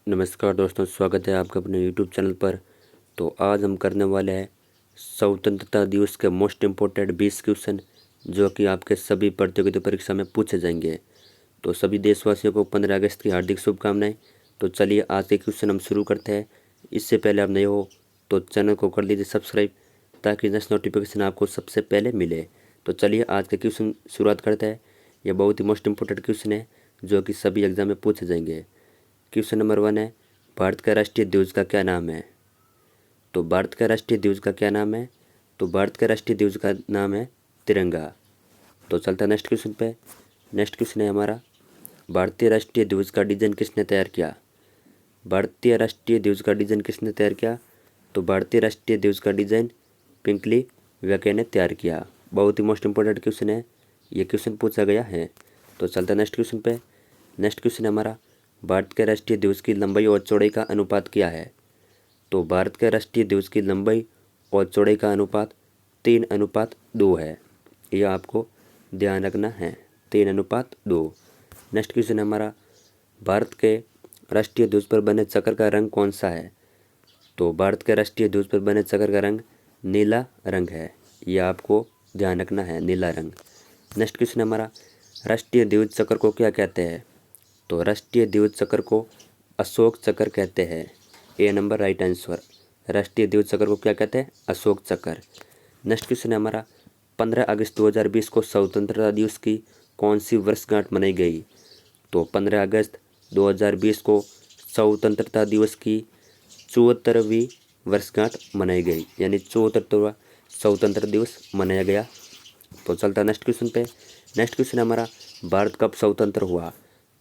नमस्कार दोस्तों, स्वागत है आपका अपने यूट्यूब चैनल पर। तो आज हम करने वाले हैं स्वतंत्रता दिवस के मोस्ट इम्पोर्टेंट 20 क्वेश्चन जो कि आपके सभी प्रतियोगिता परीक्षा में पूछे जाएंगे। तो सभी देशवासियों को 15 अगस्त की हार्दिक शुभकामनाएं। तो चलिए आज के क्वेश्चन हम शुरू करते हैं। इससे पहले आप नए हो तो चैनल को कर लीजिए सब्सक्राइब ताकि नेक्स्ट नोटिफिकेशन आपको सबसे पहले मिले। तो चलिए आज के क्वेश्चन शुरुआत करते हैं। यह बहुत ही मोस्ट इम्पोर्टेंट क्वेश्चन है जो कि सभी एग्जाम में पूछे जाएंगे। क्वेश्चन नंबर 1 है, भारत का राष्ट्रीय ध्वज का क्या नाम है? तो भारत का राष्ट्रीय ध्वज का क्या नाम है? तो भारत का राष्ट्रीय ध्वज का नाम है तिरंगा। तो चलता है नेक्स्ट क्वेश्चन पे। नेक्स्ट क्वेश्चन है हमारा, भारतीय राष्ट्रीय ध्वज का डिजाइन किसने तैयार किया? भारतीय राष्ट्रीय ध्वज का डिजाइन किसने तैयार किया? तो भारतीय राष्ट्रीय ध्वज का डिजाइन पिंकली वैके ने तैयार किया। बहुत ही मोस्ट इंपॉर्टेंट क्वेश्चन है, ये क्वेश्चन पूछा गया है। तो चलता है नेक्स्ट क्वेश्चन पे। नेक्स्ट क्वेश्चन है हमारा, भारत के राष्ट्रीय ध्वज की लंबाई और चौड़ाई का अनुपात क्या है? तो भारत के राष्ट्रीय ध्वज की लंबाई और चौड़ाई का अनुपात 3:2 है। यह आपको ध्यान रखना है, 3:2। नेक्स्ट क्वेश्चन है हमारा, भारत के राष्ट्रीय ध्वज पर बने चक्र का रंग कौन सा है? तो भारत के राष्ट्रीय ध्वज पर बने चक्र का रंग नीला रंग है। यह आपको ध्यान रखना है, नीला रंग। नेक्स्ट क्वेश्चन है हमारा, राष्ट्रीय ध्वज चक्र को क्या कहते हैं? तो राष्ट्रीय ध्वज चक्र को अशोक चक्र कहते हैं। ए नंबर राइट आंसर। राष्ट्रीय ध्वज चक्र को क्या कहते हैं? अशोक चक्र। नेक्स्ट क्वेश्चन है हमारा, 15 अगस्त 2020 को स्वतंत्रता दिवस की कौन सी वर्षगांठ मनाई गई? तो 15 अगस्त 2020 को स्वतंत्रता दिवस की 74वीं वर्षगांठ मनाई गई, यानी 74वां स्वतंत्रता दिवस मनाया गया। तो चलता नेक्स्ट क्वेश्चन पे। नेक्स्ट क्वेश्चन है हमारा, भारत कब स्वतंत्र हुआ?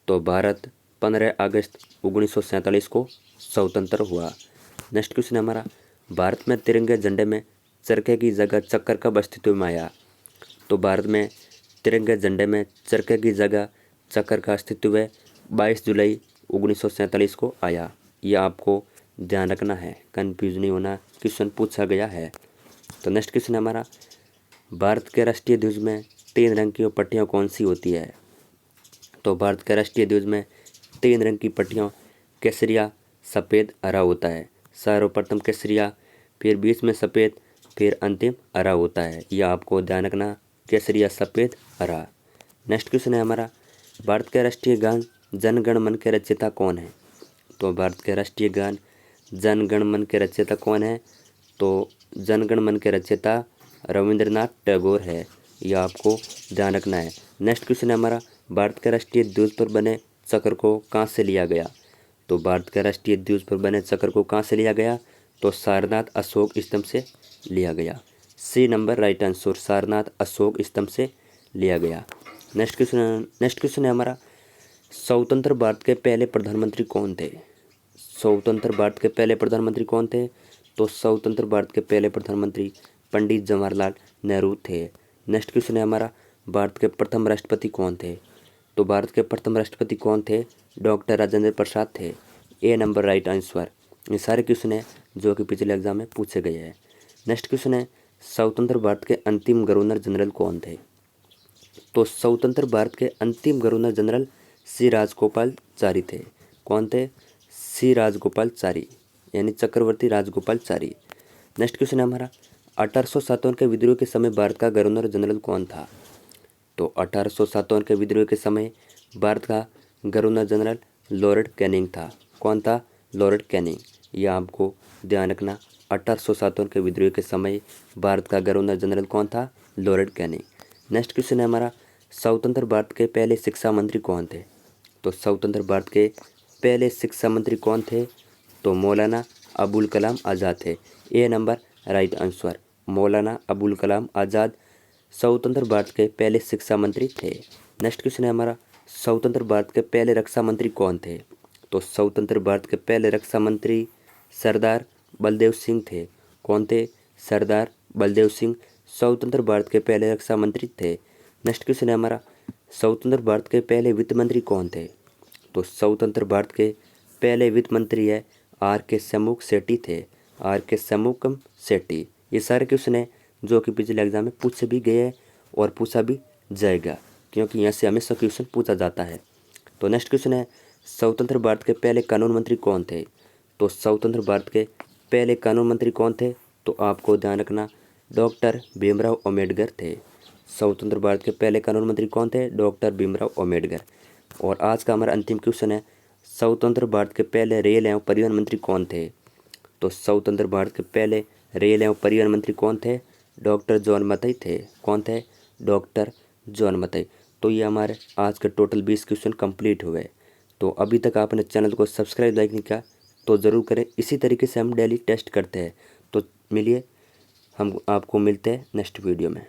तो भारत 15 अगस्त 1947 को स्वतंत्र हुआ। नेक्स्ट क्वेश्चन है हमारा, भारत में तिरंगे झंडे में चरखे की जगह चक्कर कब अस्तित्व में आया? तो भारत में तिरंगे झंडे में चरखे की जगह चक्कर का अस्तित्व 22 जुलाई 1947 को आया। यह आपको ध्यान रखना है, कन्फ्यूज नहीं होना, क्वेश्चन पूछा गया है। तो नेक्स्ट क्वेश्चन है हमारा, भारत के राष्ट्रीय ध्वज में 3 रंग की पट्टियाँ कौन सी होती है? तो भारत के राष्ट्रीय ध्वज में 3 रंग की पट्टियाँ केसरिया, सफ़ेद, हरा होता है। सर्वप्रथम केसरिया, फिर बीच में सफ़ेद, फिर अंतिम हरा होता है। यह आपको ध्यान रखना, केसरिया, सफ़ेद, हरा। नेक्स्ट क्वेश्चन है हमारा, भारत के राष्ट्रीय गान जन गण मन के रचयिता कौन है? तो भारत के राष्ट्रीय गान जन गण मन के रचयिता कौन है? तो जन गण मन के रचयिता रविंद्रनाथ टैगोर है। यह आपको ध्यान रखना है। नेक्स्ट क्वेश्चन है हमारा, भारत के राष्ट्रीय ध्वज पर बने चक्र को कहाँ से लिया गया? तो भारत के राष्ट्रीय ध्वज पर बने चक्र को कहाँ से लिया गया? तो सारनाथ अशोक स्तंभ से लिया गया। C number right answer, Sarnath Ashok स्तंभ से लिया गया। नेक्स्ट क्वेश्चन है हमारा, स्वतंत्र भारत के पहले प्रधानमंत्री कौन थे? स्वतंत्र भारत के पहले प्रधानमंत्री कौन थे? तो स्वतंत्र भारत के पहले प्रधानमंत्री पंडित जवाहरलाल नेहरू थे। नेक्स्ट क्वेश्चन है हमारा, भारत के प्रथम राष्ट्रपति कौन थे? तो भारत के प्रथम राष्ट्रपति कौन थे? डॉक्टर राजेंद्र प्रसाद थे। ए नंबर राइट आंसर। ये सारे क्वेश्चन है जो कि पिछले एग्जाम में पूछे गए हैं। नेक्स्ट क्वेश्चन है, स्वतंत्र भारत के अंतिम गवर्नर जनरल कौन थे? तो स्वतंत्र भारत के अंतिम गवर्नर जनरल सी राजगोपालाचारी थे। कौन थे? सी राजगोपालाचारी, यानी चक्रवर्ती राजगोपालाचारी। नेक्स्ट क्वेश्चन है हमारा, 1857 के विद्रोह के समय भारत का गवर्नर जनरल कौन था? तो 1857 के विद्रोह के समय भारत का गवर्नर जनरल लॉर्ड कैनिंग था। कौन था? Lord Canning. यह आपको ध्यान रखना, 1857 के विद्रोह के समय भारत का गवर्नर जनरल कौन था? Lord Canning. नेक्स्ट क्वेश्चन है हमारा, स्वतंत्र भारत के पहले शिक्षा मंत्री कौन थे? तो स्वतंत्र भारत के पहले शिक्षा मंत्री कौन थे? तो मौलाना अबुल कलाम आज़ाद थे। ए number right answer, Maulana Abul Kalam Azad स्वतंत्र भारत के पहले शिक्षा मंत्री थे। नेक्स्ट क्वेश्चन है हमारा, स्वतंत्र भारत के पहले रक्षा मंत्री कौन थे? तो स्वतंत्र भारत के पहले रक्षा मंत्री सरदार बलदेव सिंह थे। कौन थे? सरदार बलदेव सिंह स्वतंत्र भारत के पहले रक्षा मंत्री थे। नेक्स्ट क्वेश्चन है हमारा, स्वतंत्र भारत के पहले वित्त मंत्री कौन थे? तो स्वतंत्र भारत के पहले वित्त मंत्री है R.K. शमूक सेठी थे। R.K. शमूकम सेठी। ये सारे क्वेश्चन है जो कि पिछले एग्जाम में पूछे भी गए हैं और पूछा भी जाएगा, क्योंकि यहाँ से हमेशा क्वेश्चन पूछा जाता है। तो नेक्स्ट क्वेश्चन है, स्वतंत्र भारत के पहले कानून मंत्री कौन थे? तो स्वतंत्र भारत के पहले कानून मंत्री कौन थे? तो आपको ध्यान रखना डॉक्टर भीमराव अम्बेडकर थे। स्वतंत्र भारत के पहले कानून मंत्री कौन थे? डॉक्टर भीमराव अम्बेडकर। और आज का हमारा अंतिम क्वेश्चन है, स्वतंत्र भारत के पहले रेल एवं परिवहन मंत्री कौन थे? तो स्वतंत्र भारत के पहले रेल एवं परिवहन मंत्री कौन थे? डॉक्टर जॉन मथई थे। कौन थे? Doctor John Mathai. तो ये हमारे आज के टोटल 20 क्वेश्चन कंप्लीट हुए। तो अभी तक आपने चैनल को सब्सक्राइब लाइक नहीं किया तो ज़रूर करें। इसी तरीके से हम डेली टेस्ट करते हैं। तो मिलिए, हम आपको मिलते हैं नेक्स्ट वीडियो में।